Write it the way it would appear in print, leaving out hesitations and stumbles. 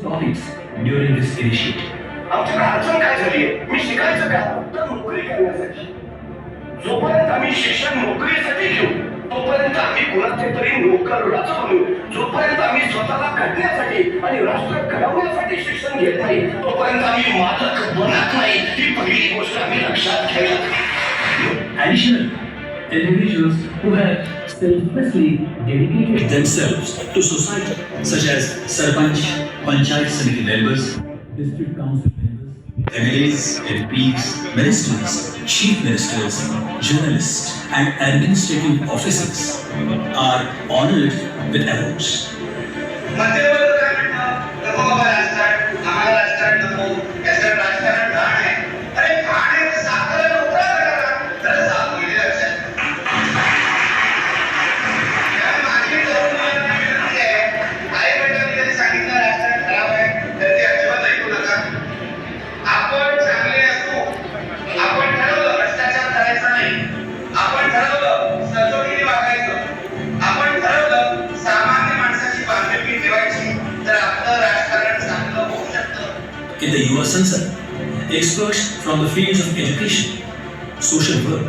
topics during this initiative. आमच्याकडे अडचण काय झाली मी शिकायचं का तर नोकरी करण्यासाठी. जोपर्यंत आम्ही शिक्षण नोकरीसाठी घेऊ तोपर्यंत आम्ही कुणाचे तरी नोकर बनू. जोपर्यंत आम्ही स्वतःला घडण्यासाठी आणि राष्ट्र घडवण्यासाठी शिक्षण घेत नाही तोपर्यंत आम्ही मालक बनत नाही. ही पहिली गोष्ट आम्ही लक्षात घ्यायला. Additionally, individuals who have selflessly dedicated themselves to society, such as Sarpanch, Panchayat Samiti members, district council members, MLAs, MPs, ministers, chief ministers, journalists, and administrative officers are honored with awards. In the Yuva Sansad, experts from the fields of education, social work,